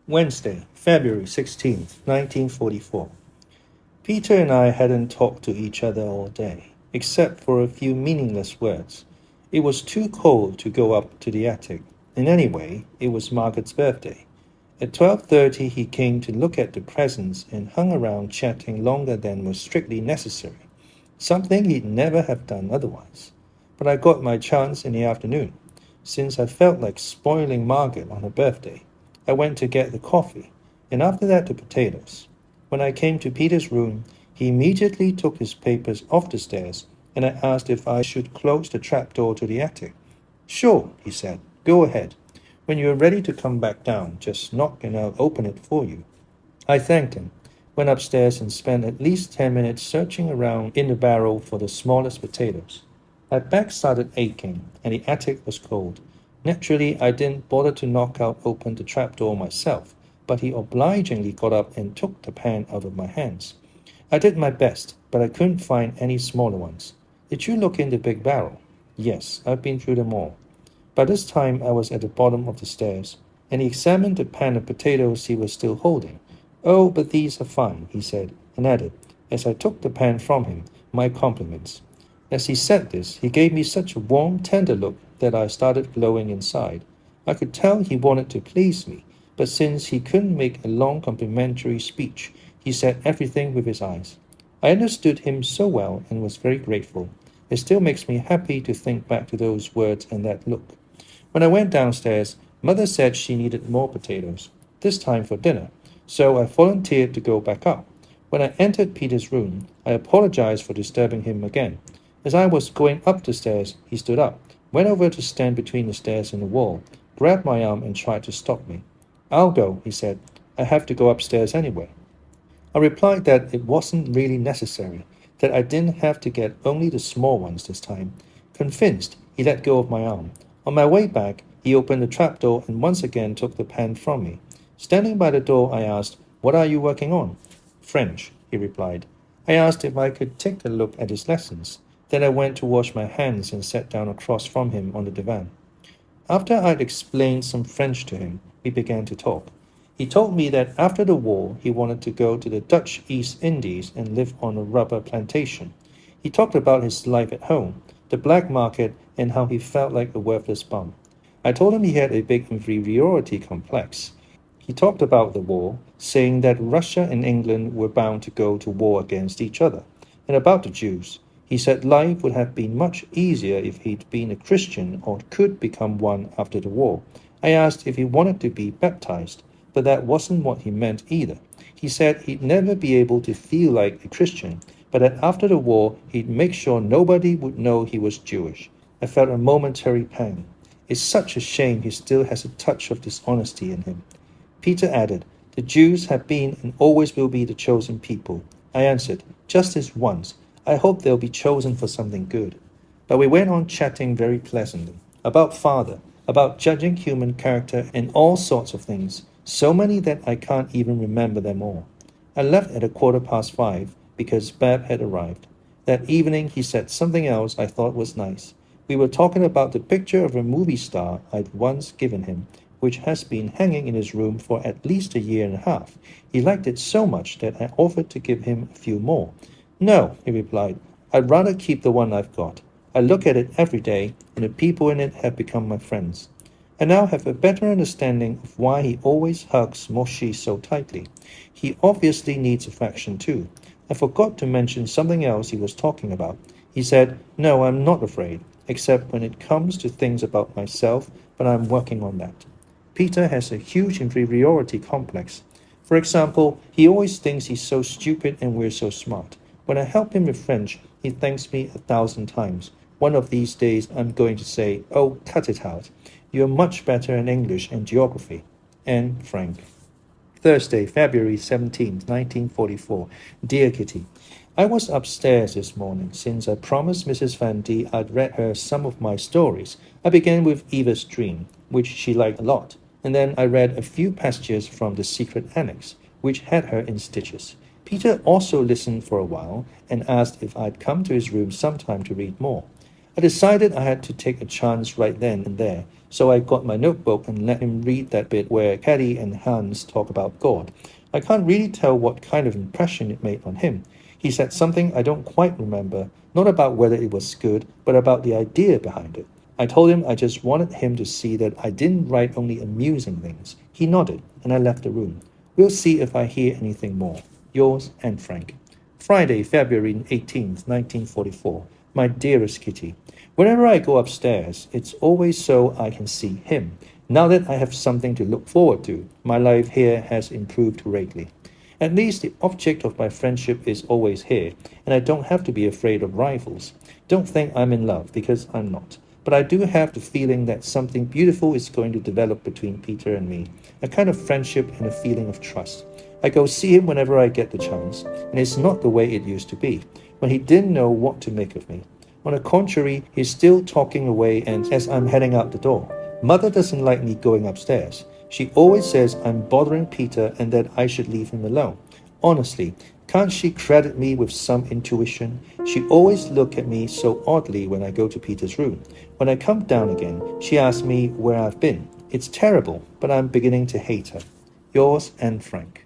Wednesday, February 16th, 1944. Peter and I hadn't talked to each other all day, except for a few meaningless words. It was too cold to go up to the attic, and anyway, it was Margaret's birthday. At 12:30, he came to look at the presents and hung around chatting longer than was strictly necessary, something he'd never have done otherwise. But I got my chance in the afternoon. Since I felt like spoiling Margaret on her birthday, I went to get the coffee, and after that the potatoes. When I came to Peter's room, he immediately took his papers off the stairs, and I asked if I should close the trapdoor to the attic. "Sure," he said. "Go ahead. When you are ready to come back down, just knock and I'll open it for you." I thanked him, went upstairs and spent at least 10 minutes searching around in the barrel for the smallest potatoes. My back started aching, and the attic was cold. Naturally, I didn't bother to knock open the trapdoor myself, but he obligingly got up and took the pan out of my hands. I did my best, but I couldn't find any smaller ones. "Did you look in the big barrel?" "Yes, I've been through them all." By this time, I was at the bottom of the stairs, and he examined the pan of potatoes he was still holding. "Oh, but these are fine," he said, and added, as I took the pan from him, "My compliments." As he said this, he gave me such a warm, tender look that I started glowing inside. I could tell he wanted to please me, but since he couldn't make a long complimentary speech, he said everything with his eyes. I understood him so well and was very grateful. It still makes me happy to think back to those words and that look. When I went downstairs, Mother said she needed more potatoes, this time for dinner, so I volunteered to go back up. When I entered Peter's room, I apologized for disturbing him again. As I was going up the stairs, he stood up, went over to stand between the stairs and the wall, grabbed my arm and tried to stop me. "I'll go," he said. "I have to go upstairs anyway." I replied that it wasn't really necessary, that I didn't have to get only the small ones this time. Convinced, he let go of my arm. On my way back, he opened the trapdoor and once again took the pan from me. Standing by the door, I asked, "What are you working on?" "French," he replied. I asked if I could take a look at his lessons. Then I went to wash my hands and sat down across from him on the divan. After I'd explained some French to him, we began to talk. He told me that after the war, he wanted to go to the Dutch East Indies and live on a rubber plantation. He talked about his life at home, the black market, and how he felt like a worthless bum. I told him he had a big inferiority complex. He talked about the war, saying that Russia and England were bound to go to war against each other, and about the Jews. He said life would have been much easier if he'd been a Christian or could become one after the war. I asked if he wanted to be baptized, but that wasn't what he meant either. He said he'd never be able to feel like a Christian, but that after the war, he'd make sure nobody would know he was Jewish. I felt a momentary pang. It's such a shame he still has a touch of dishonesty in him. Peter added, "The Jews have been and always will be the chosen people." I answered, "Just this once. I hope they'll be chosen for something good." But we went on chatting very pleasantly, about father, about judging human character and all sorts of things, so many that I can't even remember them all. I left at 5:15 because Bab had arrived. That evening he said something else I thought was nice. We were talking about the picture of a movie star I'd once given him, which has been hanging in his room for at least a year and a half. He liked it so much that I offered to give him a few more. "No," he replied, "I'd rather keep the one I've got. I look at it every day, and the people in it have become my friends. I now have a better understanding of why he always hugs Moshi so tightly. He obviously needs affection too. I forgot to mention something else he was talking about. He said, 'No, I'm not afraid, except when it comes to things about myself, but I'm working on that.' Peter has a huge inferiority complex. For example, he always thinks he's so stupid and we're so smart. When I help him with French, he thanks me 1,000 times. One of these days, I'm going to say, 'Oh, cut it out. You're much better in English and geography.' And Frank." Thursday, February 17, 1944. Dear Kitty, I was upstairs this morning. Since I promised Mrs. Van D I'd read her some of my stories. I began with Eva's Dream, which she liked a lot, and then I read a few passages from The Secret Annex, which had her in stitches. Peter also listened for a while and asked if I'd come to his room sometime to read more. I decided I had to take a chance right then and there, so I got my notebook and let him read that bit where Caddy and Hans talk about God. I can't really tell what kind of impression it made on him. He said something I don't quite remember, not about whether it was good, but about the idea behind it. I told him I just wanted him to see that I didn't write only amusing things. He nodded, and I left the room. We'll see if I hear anything more. Yours and Frank. Friday, February 18th, 1944. My dearest Kitty, whenever I go upstairs, it's always so I can see him. Now that I have something to look forward to, my life here has improved greatly. At least the object of my friendship is always here, and I don't have to be afraid of rivals. Don't think I'm in love, because I'm not. But I do have the feeling that something beautiful is going to develop between Peter and me, a kind of friendship and a feeling of trust. I go see him whenever I get the chance, and it's not the way it used to be, when he didn't know what to make of me. On the contrary, he's still talking away and as I'm heading out the door. Mother doesn't like me going upstairs. She always says I'm bothering Peter and that I should leave him alone. Honestly, can't she credit me with some intuition? She always looks at me so oddly when I go to Peter's room. When I come down again, she asks me where I've been. It's terrible, but I'm beginning to hate her. Yours and Frank.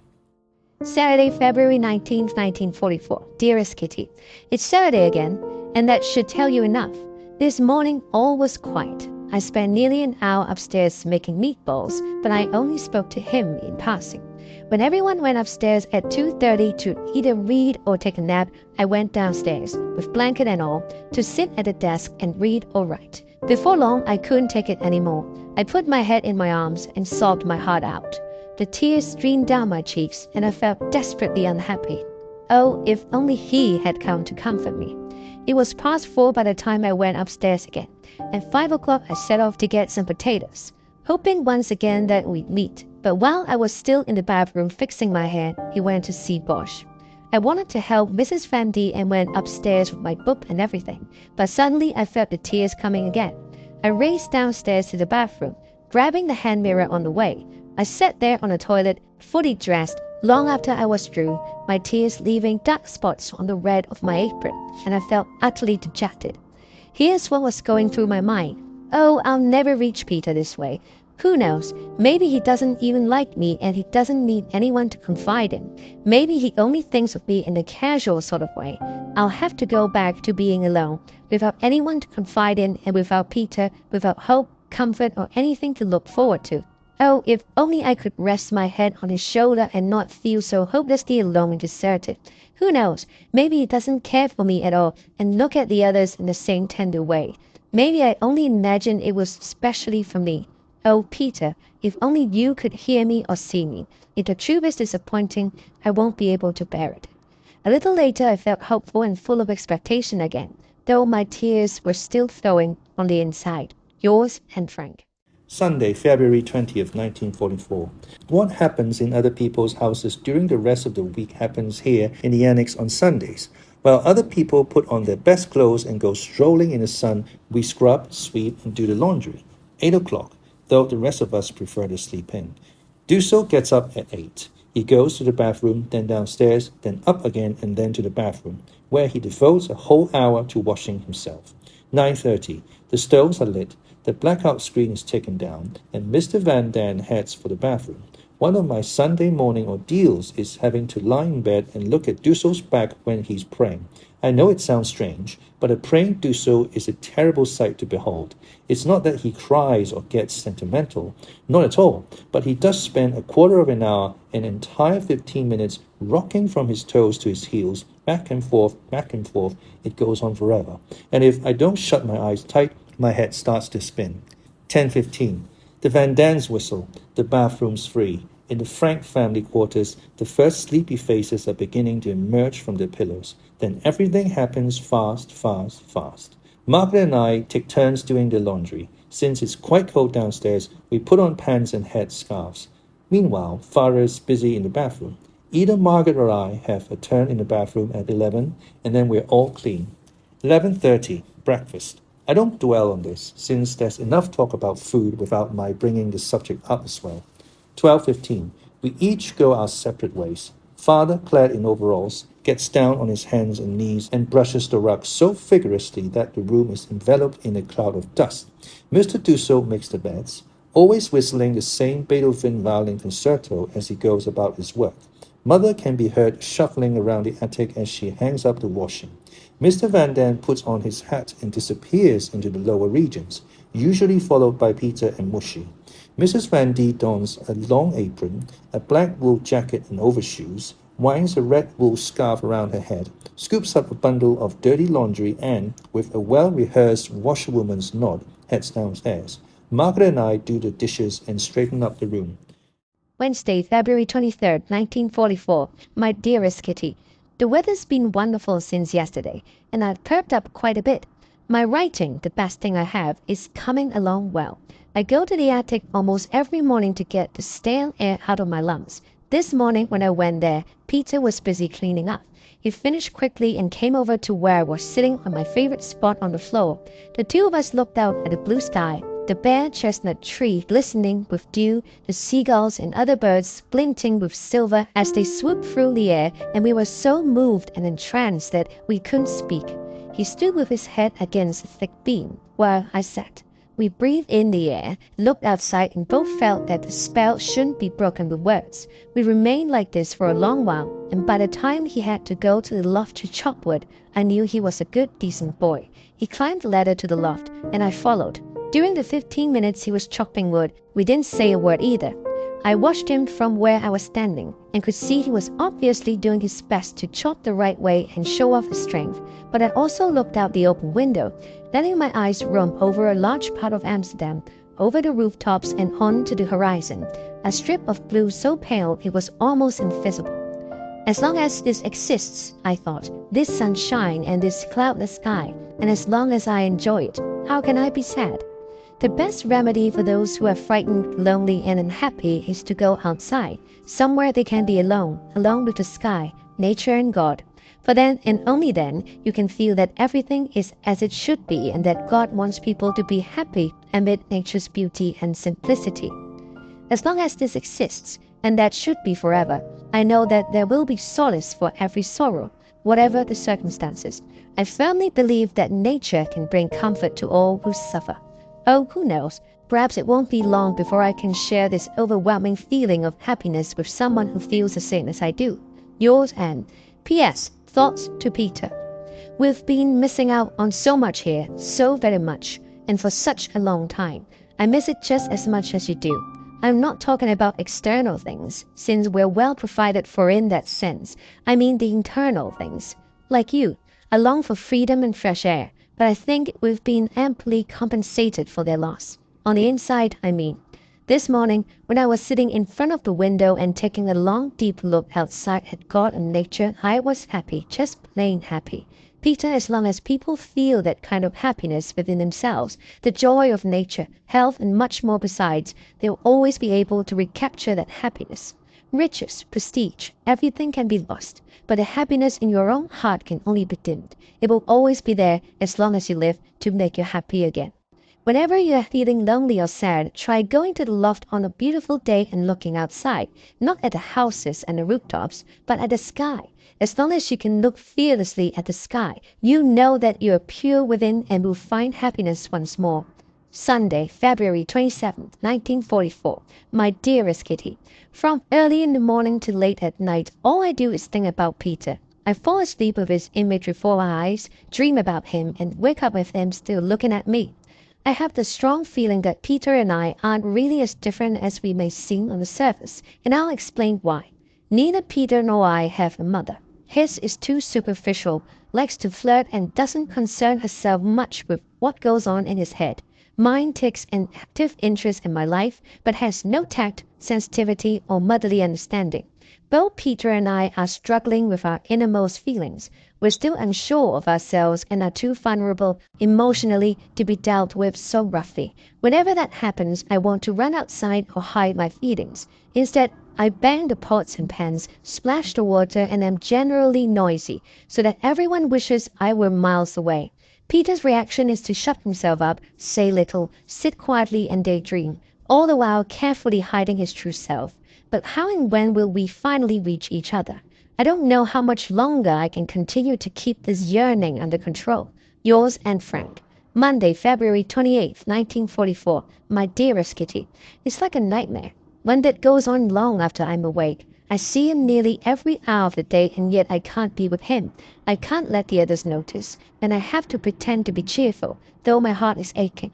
Saturday, February 19th, 1944. Dearest Kitty, it's Saturday again, and that should tell you enough. This morning, all was quiet. I spent nearly an hour upstairs making meatballs, but I only spoke to him in passing. When everyone went upstairs at 2:30 to either read or take a nap, I went downstairs, with blanket and all, to sit at a desk and read or write. Before long, I couldn't take it anymore. I put my head in my arms and sobbed my heart out. The tears streamed down my cheeks, and I felt desperately unhappy. Oh, if only he had come to comfort me. It was past 4 by the time I went upstairs again. At 5 o'clock, I set off to get some potatoes, hoping once again that we'd meet. But while I was still in the bathroom fixing my hair, he went to see Bosch. I wanted to help Mrs. Van D and went upstairs with my book and everything, but suddenly I felt the tears coming again. I raced downstairs to the bathroom, grabbing the hand mirror on the way. I sat there on the toilet, fully dressed, long after I was through, my tears leaving dark spots on the red of my apron, and I felt utterly dejected. Here's what was going through my mind. Oh, I'll never reach Peter this way. Who knows? Maybe he doesn't even like me and he doesn't need anyone to confide in. Maybe he only thinks of me in a casual sort of way. I'll have to go back to being alone, without anyone to confide in and without Peter, without hope, comfort, or anything to look forward to. Oh, if only I could rest my head on his shoulder and not feel so hopelessly alone and deserted. Who knows? Maybe he doesn't care for me at all and look at the others in the same tender way. Maybe I only imagined it was specially for me. Oh, Peter, if only you could hear me or see me. If the truth is disappointing, I won't be able to bear it. A little later, I felt hopeful and full of expectation again, though my tears were still flowing on the inside. Yours and Frank. Sunday, February 20th, 1944. What happens in other people's houses during the rest of the week happens here in the annex on Sundays. While other people put on their best clothes and go strolling in the sun, we scrub, sweep, and do the laundry. 8 o'clock, though the rest of us prefer to sleep in. Dusso gets up at 8. He goes to the bathroom, then downstairs, then up again, and then to the bathroom, where he devotes a whole hour to washing himself. 9:30. The stoves are lit, the blackout screen is taken down, and Mr. Van Daan heads for the bathroom. One of my Sunday morning ordeals is having to lie in bed and look at Dusso's back when he's praying. I know it sounds strange, but a praying Dusso is a terrible sight to behold. It's not that he cries or gets sentimental, not at all, but he does spend a quarter of an hour, an entire 15 minutes, rocking from his toes to his heels, back and forth, it goes on forever. And if I don't shut my eyes tight, my head starts to spin. 10:15. The Van Daans whistle. The bathroom's free. In the Frank family quarters, the first sleepy faces are beginning to emerge from their pillows. Then everything happens fast. Margaret and I take turns doing the laundry. Since it's quite cold downstairs, we put on pants and head scarves. Meanwhile, Father is busy in the bathroom. Either Margaret or I have a turn in the bathroom at 11, and then we're all clean. 11:30, breakfast. I don't dwell on this, since there's enough talk about food without my bringing the subject up as well. 12:15, we each go our separate ways. Father, clad in overalls, gets down on his hands and knees and brushes the rug so vigorously that the room is enveloped in a cloud of dust. Mr. Dusso makes the beds, always whistling the same Beethoven violin concerto as he goes about his work. Mother can be heard shuffling around the attic as she hangs up the washing. Mr. Van Dam puts on his hat and disappears into the lower regions, usually followed by Peter and Mushy. Mrs. Van D dons a long apron, a black wool jacket and overshoes, winds a red wool scarf around her head, scoops up a bundle of dirty laundry and, with a well-rehearsed washerwoman's nod, heads downstairs. Margaret and I do the dishes and straighten up the room. Wednesday, February 23rd, 1944. My dearest Kitty, the weather's been wonderful since yesterday, and I've perked up quite a bit. My writing, the best thing I have, is coming along well. I go to the attic almost every morning to get the stale air out of my lungs. This morning when I went there, Peter was busy cleaning up. He finished quickly and came over to where I was sitting on my favorite spot on the floor. The two of us looked out at the blue sky, the bare chestnut tree glistening with dew, the seagulls and other birds glinting with silver as they swooped through the air, and we were so moved and entranced that we couldn't speak. He stood with his head against a thick beam, while I sat. We breathed in the air, looked outside, and both felt that the spell shouldn't be broken with words. We remained like this for a long while, and by the time he had to go to the loft to chop wood, I knew he was a good, decent boy. He climbed the ladder to the loft, and I followed. During the 15 minutes he was chopping wood, we didn't say a word either. I watched him from where I was standing, and could see he was obviously doing his best to chop the right way and show off his strength. But I also looked out the open window, letting my eyes roam over a large part of Amsterdam, over the rooftops and on to the horizon, a strip of blue so pale it was almost invisible. As long as this exists, I thought, this sunshine and this cloudless sky, and as long as I enjoy it, how can I be sad? The best remedy for those who are frightened, lonely, and unhappy is to go outside, somewhere they can be alone with the sky, nature, and God. For then, and only then, you can feel that everything is as it should be and that God wants people to be happy amid nature's beauty and simplicity. As long as this exists, and that should be forever, I know that there will be solace for every sorrow, whatever the circumstances. I firmly believe that nature can bring comfort to all who suffer. Oh, who knows? Perhaps it won't be long before I can share this overwhelming feeling of happiness with someone who feels the same as I do. Yours, Anne. P.S. Thoughts to Peter. We've been missing out on so much here, so very much, and for such a long time. I miss it just as much as you do. I'm not talking about external things, since we're well provided for in that sense. I mean the internal things. Like you, I long for freedom and fresh air, but I think we've been amply compensated for their loss. On the inside, I mean. This morning, when I was sitting in front of the window and taking a long, deep look outside at God and nature, I was happy, just plain happy. Peter, as long as people feel that kind of happiness within themselves, the joy of nature, health, and much more besides, they'll always be able to recapture that happiness. Riches, prestige, everything can be lost, but the happiness in your own heart can only be dimmed. It will always be there as long as you live to make you happy again. Whenever you are feeling lonely or sad, try going to the loft on a beautiful day and looking outside, not at the houses and the rooftops, but at the sky. As long as you can look fearlessly at the sky, you know that you are pure within and will find happiness once more. Sunday, February 27th, 1944. My dearest Kitty, from early in the morning to late at night, all I do is think about Peter. I fall asleep with his image before my eyes, dream about him, and wake up with him still looking at me. I have the strong feeling that Peter and I aren't really as different as we may seem on the surface, and I'll explain why. Neither Peter nor I have a mother. His is too superficial, likes to flirt, and doesn't concern herself much with what goes on in his head. Mine takes an active interest in my life, but has no tact, sensitivity, or motherly understanding. Both Peter and I are struggling with our innermost feelings. We're still unsure of ourselves and are too vulnerable emotionally to be dealt with so roughly. Whenever that happens, I want to run outside or hide my feelings. Instead, I bang the pots and pans, splash the water, and am generally noisy, so that everyone wishes I were miles away. Peter's reaction is to shut himself up, say little, sit quietly and daydream, all the while carefully hiding his true self. But how and when will we finally reach each other? I don't know how much longer I can continue to keep this yearning under control. Yours and Frank. Monday, February 28th, 1944. My dearest Kitty, it's like a nightmare. One that goes on long after I'm awake. I see him nearly every hour of the day, and yet I can't be with him. I can't let the others notice, and I have to pretend to be cheerful, though my heart is aching.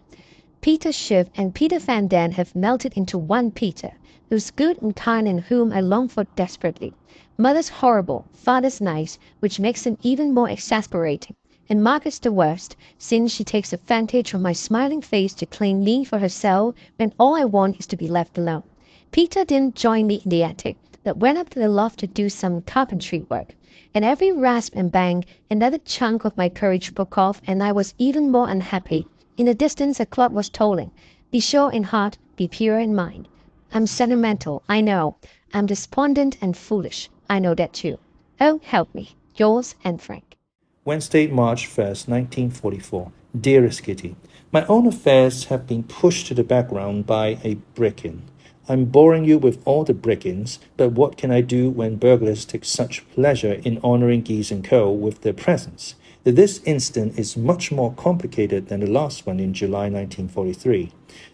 Peter Schiff and Peter Van Damme have melted into one Peter, who's good and kind and whom I long for desperately. Mother's horrible, father's nice, which makes him even more exasperating. And Margaret's the worst, since she takes advantage of my smiling face to claim me for herself when all I want is to be left alone. Peter didn't join me in the attic, but went up to the loft to do some carpentry work. And every rasp and bang, another chunk of my courage broke off, and I was even more unhappy. In the distance, a clock was tolling. Be sure in heart, be pure in mind. I'm sentimental, I know. I'm despondent and foolish. I know that too. Oh, help me. Yours and Frank. Wednesday, March 1st, 1944. Dearest Kitty, my own affairs have been pushed to the background by a break-in. I'm boring you with all the break-ins, but what can I do when burglars take such pleasure in honoring Geese & Co. with their presence? This incident is much more complicated than the last one in July 1943.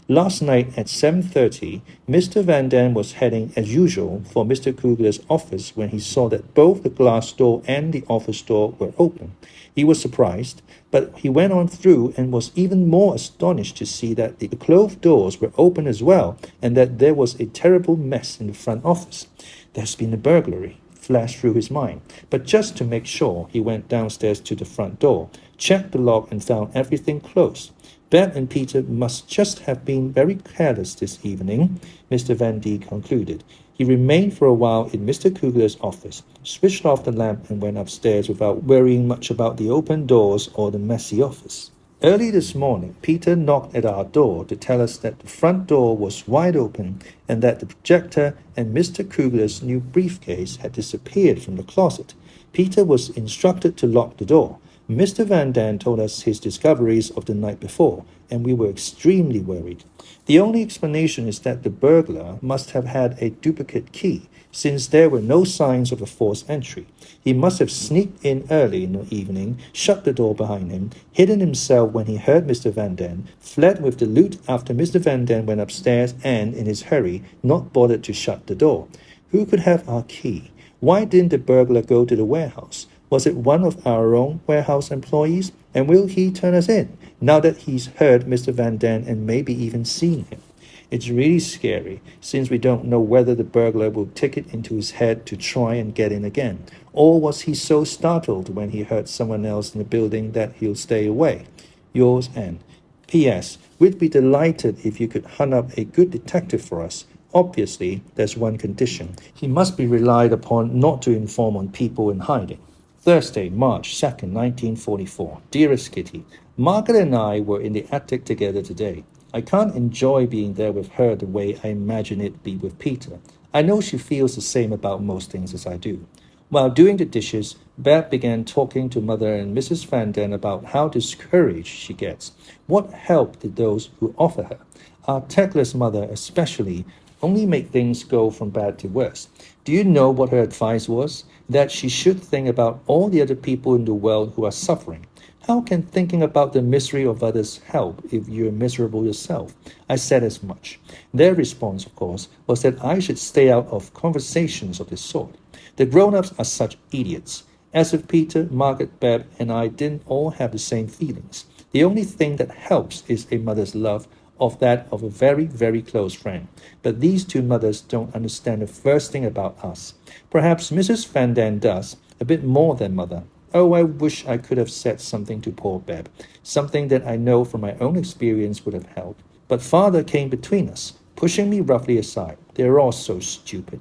Last night at 7:30, Mr. Van Damme was heading, as usual, for Mr. Kugler's office when he saw that both the glass door and the office door were open. He was surprised, but he went on through and was even more astonished to see that the closed doors were open as well, and that there was a terrible mess in the front office. There's been a burglary, flashed through his mind, but just to make sure, he went downstairs to the front door, checked the lock, and found everything closed. Beb and Peter must just have been very careless this evening, Mr. Van D concluded. He remained for a while in Mr. Kugler's office, switched off the lamp, and went upstairs without worrying much about the open doors or the messy office. Early this morning, Peter knocked at our door to tell us that the front door was wide open and that the projector and Mr. Kugler's new briefcase had disappeared from the closet. Peter was instructed to lock the door. Mr. Van Damme told us his discoveries of the night before, and we were extremely worried. The only explanation is that the burglar must have had a duplicate key, since there were no signs of a forced entry. He must have sneaked in early in the evening, shut the door behind him, hidden himself when he heard Mr. Van Damme, fled with the loot after Mr. Van Damme went upstairs, and, in his hurry, not bothered to shut the door. Who could have our key? Why didn't the burglar go to the warehouse? Was it one of our own warehouse employees? And will he turn us in, now that he's heard Mr. Van Damme and maybe even seen him? It's really scary, since we don't know whether the burglar will take it into his head to try and get in again, or was he so startled when he heard someone else in the building that he'll stay away? Yours, Anne. P.S. We'd be delighted if you could hunt up a good detective for us. Obviously, there's one condition. He must be relied upon not to inform on people in hiding. Thursday, March 2nd, 1944. Dearest Kitty, Margaret and I were in the attic together today. I can't enjoy being there with her the way I imagine it'd be with Peter. I know she feels the same about most things as I do. While doing the dishes, Beth began talking to Mother and Mrs. Van Damme about how discouraged she gets. What help did those who offer her, our tactless mother especially, only make things go from bad to worse? Do you know what her advice was? That she should think about all the other people in the world who are suffering. How can thinking about the misery of others help if you're miserable yourself? I said as much. Their response, of course, was that I should stay out of conversations of this sort. The grown-ups are such idiots. As if Peter, Margaret, Beb, and I didn't all have the same feelings. The only thing that helps is a mother's love of that of a very, very close friend. But these two mothers don't understand the first thing about us. Perhaps Mrs. Van Damme does, a bit more than Mother. Oh, I wish I could have said something to poor Beb, something that I know from my own experience would have helped. But Father came between us, pushing me roughly aside. They're all so stupid.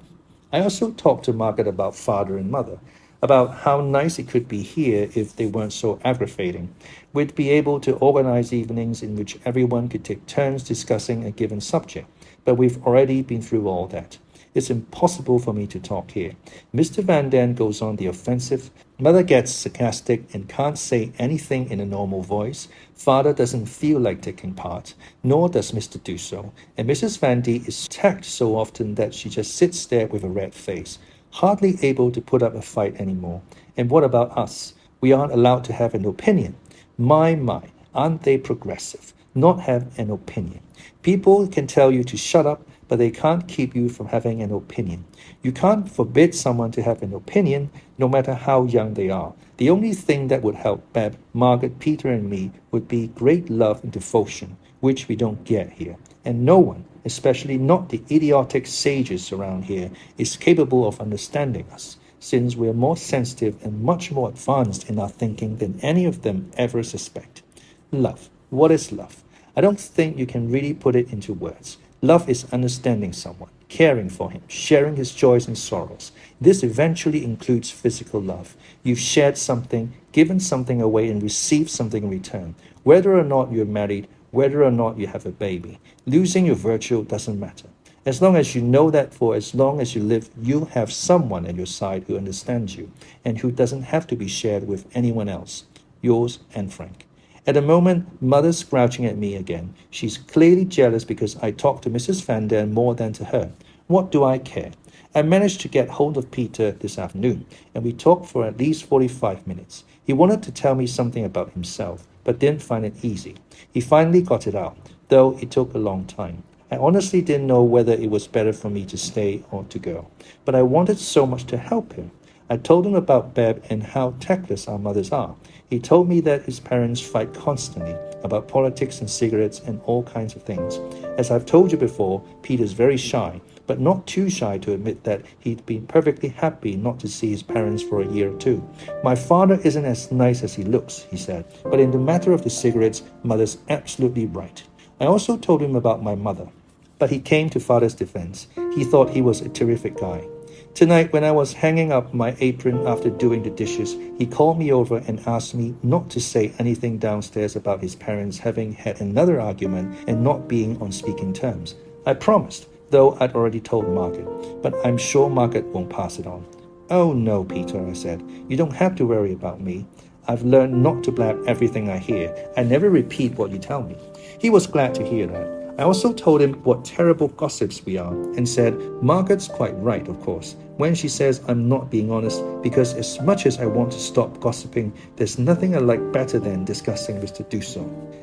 I also talked to Margaret about Father and Mother, about how nice it could be here if they weren't so aggravating. We'd be able to organize evenings in which everyone could take turns discussing a given subject, but we've already been through all that. It's impossible for me to talk here. Mr. Van Damme goes on the offensive. Mother gets sarcastic and can't say anything in a normal voice. Father doesn't feel like taking part, nor does Mr. do so. And Mrs. Van D is attacked so often that she just sits there with a red face. hardly able to put up a fight anymore. And what about us? We aren't allowed to have an opinion. My, aren't they progressive? Not have an opinion. People can tell you to shut up, but they can't keep you from having an opinion. You can't forbid someone to have an opinion, no matter how young they are. The only thing that would help Beb, Margaret, Peter, and me would be great love and devotion, which we don't get here. And no one, especially not the idiotic sages around here, is capable of understanding us, since we are more sensitive and much more advanced in our thinking than any of them ever suspect. Love. What is love? I don't think you can really put it into words. Love is understanding someone, caring for him, sharing his joys and sorrows. This eventually includes physical love. You've shared something, given something away, and received something in return. Whether or not you're married, whether or not you have a baby, losing your virtue doesn't matter. As long as you know that for as long as you live, you have someone at your side who understands you and who doesn't have to be shared with anyone else. Yours, Anne Frank. At the moment, Mother's scrouching at me again. She's clearly jealous because I talk to Mrs. Van Daan more than to her. What do I care? I managed to get hold of Peter this afternoon, and we talked for at least 45 minutes. He wanted to tell me something about himself, but didn't find it easy. He finally got it out, though it took a long time. I honestly didn't know whether it was better for me to stay or to go, but I wanted so much to help him. I told him about Beb and how tactless our mothers are. He told me that his parents fight constantly about politics and cigarettes and all kinds of things. As I've told you before, Peter's very shy, but not too shy to admit that he'd been perfectly happy not to see his parents for a year or two. My father isn't as nice as he looks, he said, but in the matter of the cigarettes, Mother's absolutely right. I also told him about my mother, but he came to Father's defense. He thought he was a terrific guy. Tonight, when I was hanging up my apron after doing the dishes, he called me over and asked me not to say anything downstairs about his parents having had another argument and not being on speaking terms. I promised, though I'd already told Margaret, but I'm sure Margaret won't pass it on. Oh no, Peter, I said. You don't have to worry about me. I've learned not to blab everything I hear. I never repeat what you tell me. He was glad to hear that. I also told him what terrible gossips we are and said, Margaret's quite right, of course, when she says I'm not being honest, because as much as I want to stop gossiping, there's nothing I like better than discussing with to do so.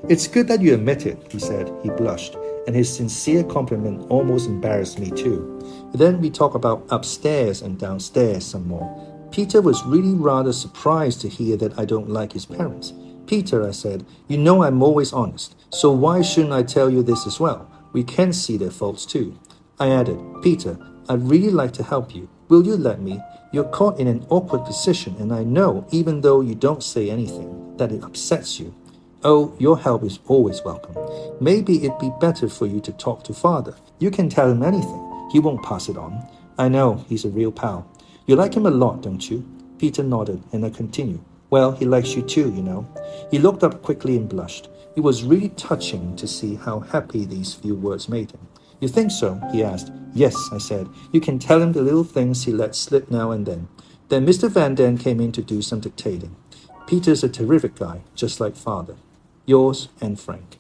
It's good that you admit it, he said. He blushed, and his sincere compliment almost embarrassed me too. Then we talked about upstairs and downstairs some more. Peter was really rather surprised to hear that I don't like his parents. Peter, I said, you know I'm always honest, so why shouldn't I tell you this as well? We can see their faults too. I added, Peter, I'd really like to help you. Will you let me? You're caught in an awkward position, and I know, even though you don't say anything, that it upsets you. Oh, your help is always welcome. Maybe it'd be better for you to talk to Father. You can tell him anything. He won't pass it on. I know, he's a real pal. You like him a lot, don't you? Peter nodded, and I continued. Well, he likes you too, you know. He looked up quickly and blushed. It was really touching to see how happy these few words made him. You think so? He asked. Yes, I said. You can tell him the little things he lets slip now and then. Then Mr. Van Daan came in to do some dictating. Peter's a terrific guy, just like Father. Yours, Anne Frank.